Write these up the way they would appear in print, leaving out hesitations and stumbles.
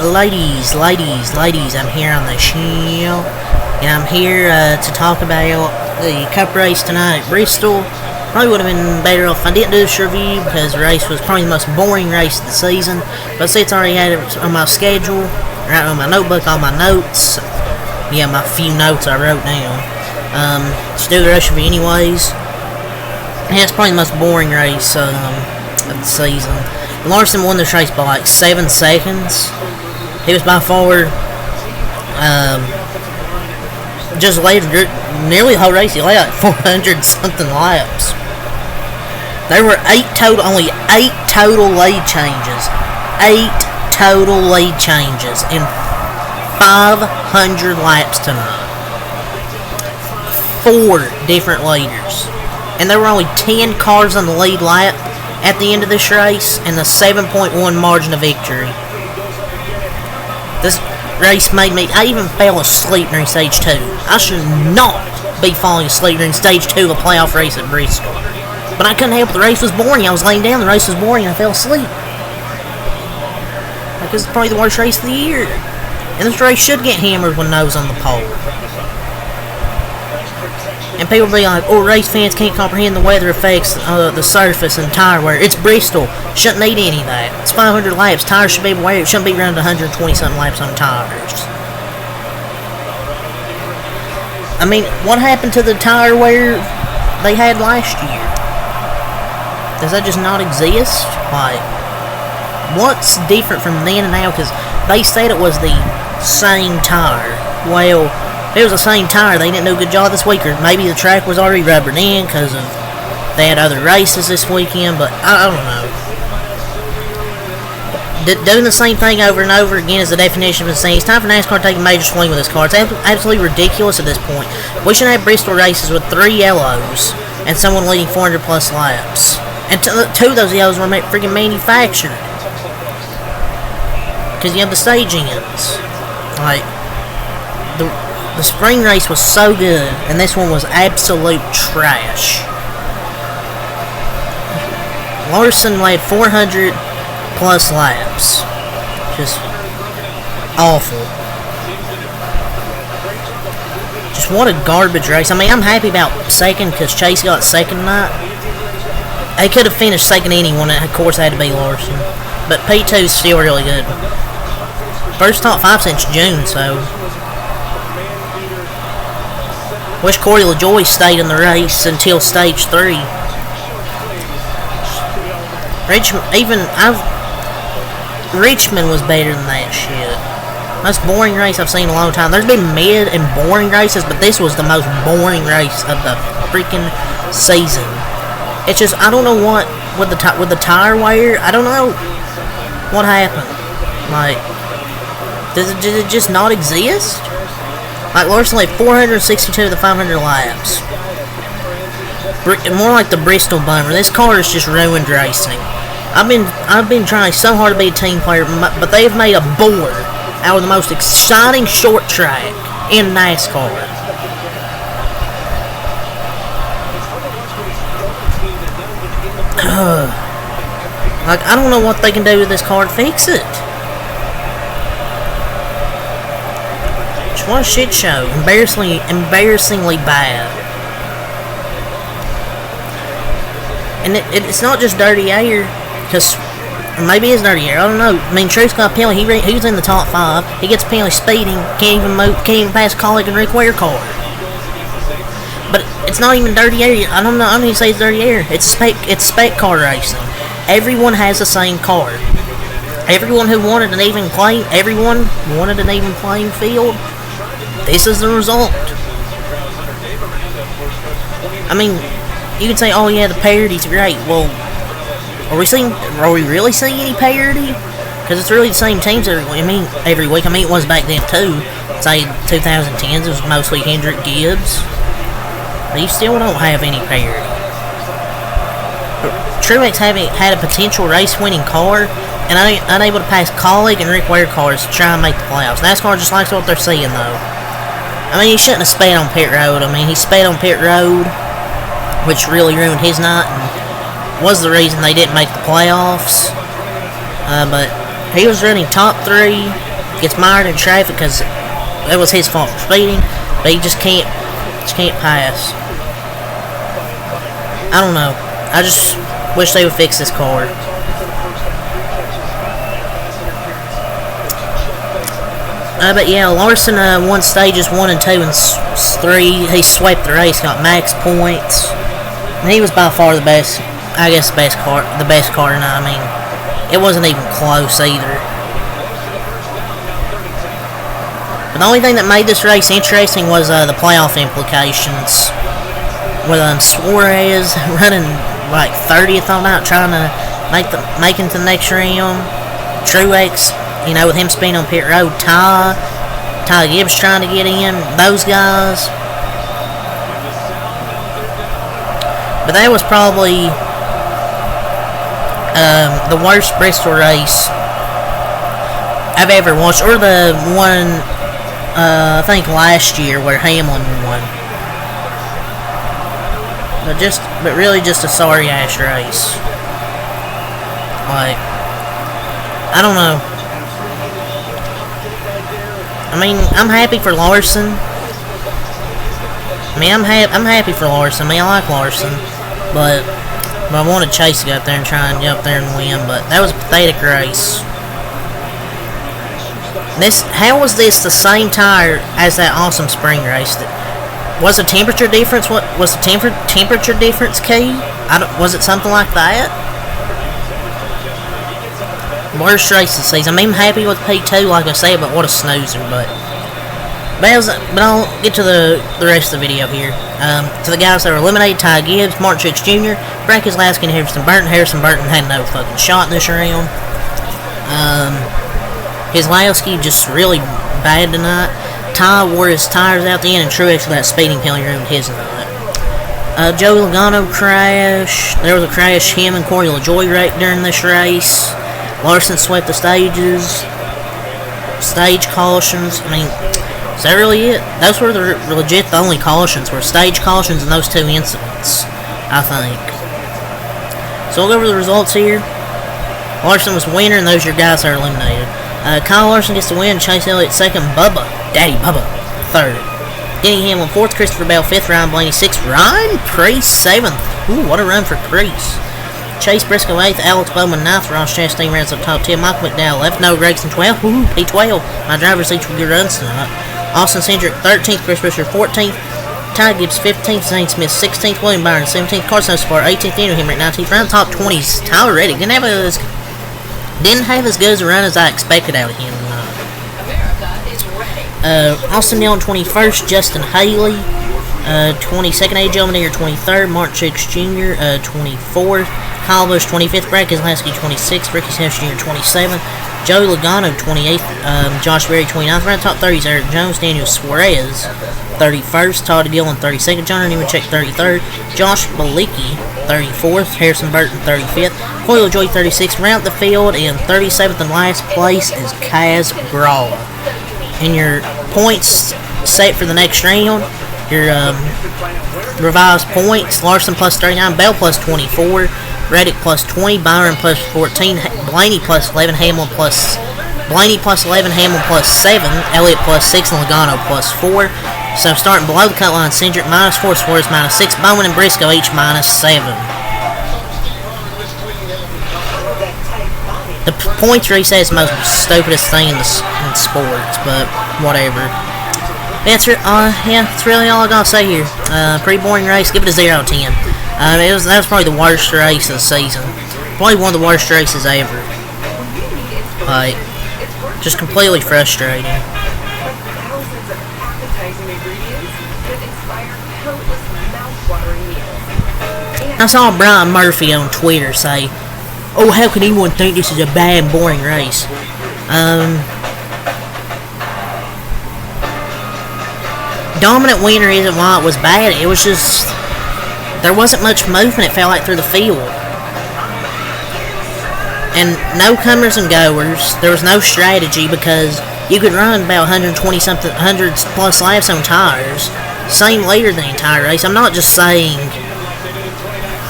Ladies, I'm here on the show, and I'm here to talk about the Cup race tonight at Bristol. Probably would have been better if I didn't do this review, because the race was probably the most boring race of the season. But since I already had it on my schedule, right on my notebook, all my notes, yeah, my few notes I wrote down, just do the race review anyways. Yeah, it's probably the most boring race of the season. Larson won this race by like 7 seconds. He was by far just led nearly the whole race. He led like 400 something laps. There were only 8 total lead changes. 8 total lead changes in 500 laps tonight. 4 different leaders. And there were only 10 cars on the lead lap at the end of this race, and a 7.1 margin of victory. This race made me... I even fell asleep during stage 2. I should not be falling asleep during stage 2 of a playoff race at Bristol. But I couldn't help it. The race was boring. I was laying down. The race was boring, and I fell asleep. Because it's probably the worst race of the year. And this race should get hammered when nose on the pole. And people will be like, oh, race fans can't comprehend the weather effects, the surface, and tire wear. It's Bristol. Shouldn't need any of that. It's 500 laps. Tires should be wear. It shouldn't be around 120-something laps on tires. I mean, what happened to the tire wear they had last year? Does that just not exist? Like, what's different from then and now? Because they said it was the same tire. Well, if it was the same tire, they didn't do a good job this week, or maybe the track was already rubbered in because they had other races this weekend, but I don't know. Doing the same thing over and over again is the definition of insanity. It's time for NASCAR to take a major swing with this car. It's absolutely ridiculous at this point. We should have Bristol races with 3 yellows and someone leading 400 plus laps. And 2 of those yellows were freaking manufactured. Because you have the stage ends. Like, the spring race was so good, and this one was absolute trash. Larson led 400 plus laps. Just awful. Just what a garbage race. I mean, I'm happy about second because Chase got second tonight. They could have finished second anyone, and of course it had to be Larson. But P2 is still really good. First top 5 since June, so... Wish Corey LaJoie stayed in the race until stage 3. Richmond was better than that shit. Most boring race I've seen in a long time. There's been mid and boring races, but this was the most boring race of the freaking season. It's just, I don't know what with the tire wear. I don't know what happened. Like, did it just not exist? Like, Larson led 462 of the 500 laps. More like the Bristol bummer. This car is just ruined racing. I've been trying so hard to be a team player, but they've made a bore out of the most exciting short track in NASCAR. Like, I don't know what they can do with this car to fix it. What a shit show. Embarrassingly bad. And it's not just dirty air, because, or maybe it's dirty air, I don't know. I mean, Truex got a penalty. He was in the top 5. He gets a penalty speeding, can't even pass Colleague and Rick Ware car. But it's not even dirty air. I don't even say it's dirty air. It's spec car racing. Everyone has the same car. Everyone wanted an even playing field. This is the result. I mean, you can say, oh yeah, the parity's great. Well, are we really seeing any parity? Because it's really the same teams every week. I mean, it was back then too. Say 2010s, it was mostly Hendrick Gibbs. But you still don't have any parity. Truex had a potential race-winning car, and unable to pass Colleague and Rick Ware cars to try and make the playoffs. NASCAR just likes what they're seeing, though. I mean, he shouldn't have sped on pit road. I mean, he sped on pit road, which really ruined his night, and was the reason they didn't make the playoffs. But he was running top 3 gets mired in traffic because it was his fault for speeding, but he just can't pass. I don't know. I just wish they would fix this car. But yeah, Larson won stages 1 and 2 and 3. He swept the race, got max points, and he was by far the best. I guess the best car tonight. I mean, it wasn't even close either. But the only thing that made this race interesting was the playoff implications. With Suarez running like 30th on out, trying to make it to the next round. Truex, with him spinning on pit road. Ty Gibbs trying to get in. Those guys. But that was probably the worst Bristol race I've ever watched, or the one I think last year where Hamlin won. But really just a sorry ass race. Like, I don't know. I mean, I'm happy for Larson. I mean, I'm happy for Larson. I mean, I like Larson, but I wanted Chase to go up there and try and get up there and win. But that was a pathetic race. How was this the same tire as that awesome spring race? Was the temperature difference? What was the temperature difference key? Was it something like that? Worst race of the season. I mean, I'm happy with P2, like I said, but what a snoozer. But I'll get to the rest of the video here. To the guys that were eliminated: Ty Gibbs, Martin Truex Jr., Brad Keselowski, and Harrison Burton. Harrison Burton had no fucking shot in this round. Keselowski just really bad tonight. Ty wore his tires out the end, and Truex with that speeding penalty ruined his night. Joey Logano crashed. There was a crash. Him and Corey LaJoie wrecked during this race. Larson swept the stages. Stage cautions. I mean, is that really it? Those were the only cautions. Were stage cautions and those 2 incidents, I think. So we'll go over the results here. Larson was the winner, and those are your guys that are eliminated. Kyle Larson gets the win. Chase Elliott second. Daddy Bubba third. Denny Hamlin fourth. Christopher Bell fifth. Ryan Blaney sixth. Ryan Preece seventh. Ooh, what a run for Preece. Chase Briscoe 8th, Alex Bowman 9th, Ross Chastain rounds up top 10, Michael McDowell 11th, Noah Gragson 12th, P12. My drivers each with good runs tonight. Austin Cindric 13th, Chris Buescher 14th, Ty Gibbs 15th, Zane Smith 16th, William Byron 17th, Carson O'Spar 18th, Daniel Hemrick 19th, round top 20s, Tyler Reddick didn't have as good a run as I expected out of him tonight. Austin Dillon 21st, Justin Haley 22nd, AJ Allmendinger 23rd, Martin Truex Jr. 24th, Kyle Busch 25th, Brad Keselowski 26th, Ricky Stenhouse Jr. 27th, Joey Logano 28th, Josh Berry 29th, round top 30s, Eric Jones, Daniel Suarez 31st, Todd Gillen 32nd, John Nemechek 33rd, Josh Bilicki 34th, Harrison Burton 35th, Corey LaJoie 36th, round the field, and 37th and last place is Kaz Grala. And your points set for the next round, your revised points: Larson plus 39, Bell plus 24, Reddick plus 20, Byron plus 14, Blaney plus 11, Hamlin plus 11, Hamlin plus 7, Elliott plus 6, and Logano plus 4. So starting below the cut line, Cindric minus 4, Suarez minus 6, Bowman and Briscoe each minus 7. The points reset is the most stupidest thing in sports, but whatever. That's really all I gotta say here. Pretty boring race. Give it a 0 out of 10. That was probably the worst race of the season. Probably one of the worst races ever. Like, just completely frustrating. I saw Brian Murphy on Twitter say, "Oh, how can anyone think this is a bad, boring race?" Dominant winner isn't why it was bad. It was just there wasn't much movement, it felt like, through the field. And no comers and goers. There was no strategy because you could run about 100 plus laps on tires. Same leader the entire race. I'm not just saying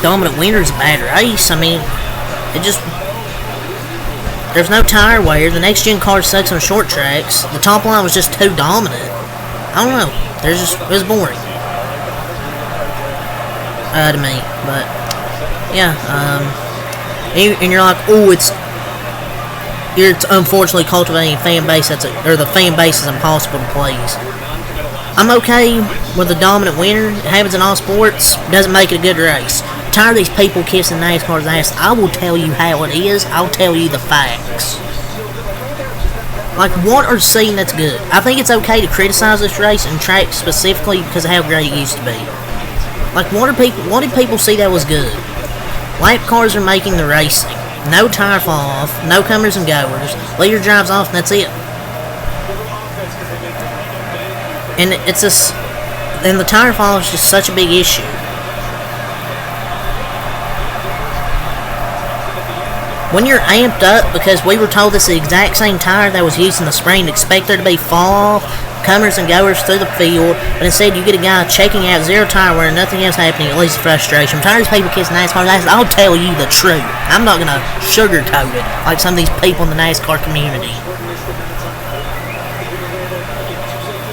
dominant winner is a bad race. I mean, There's no tire wear. The next gen car sucks on short tracks. The top line was just too dominant. I don't know. It was boring. To me. But, yeah. And you're like, oh, it's unfortunately cultivating a fan base or the fan base is impossible to please. I'm okay with the dominant winner. It happens in all sports. Doesn't make it a good race. I'm tired of these people kissing NASCAR's ass. I will tell you how it is. I'll tell you the facts. Like, what are seeing that's good? I think it's okay to criticize this race and track specifically because of how great it used to be. Like, what did people see that was good? Lap cars are making the racing. No tire fall off, no comers and goers. Leader drives off and that's it. And and the tire fall is just such a big issue. When you're amped up because we were told it's the exact same tire that was used in the spring, expect there to be fall off, comers and goers through the field, but instead you get a guy checking out zero tire wear and nothing else happening, at least frustration. I'm tired of people kissing NASCAR. I'll tell you the truth. I'm not going to sugarcoat it like some of these people in the NASCAR community.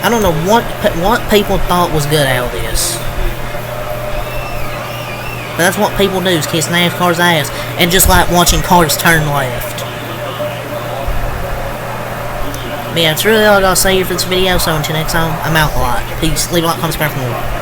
I don't know what people thought was good out of this. But that's what people do, is kiss NASCAR's ass, and just like watching cars turn left. But yeah, that's really all I gotta say here for this video, so until next time, I'm out a lot. Peace. Leave a like, comment, subscribe for more.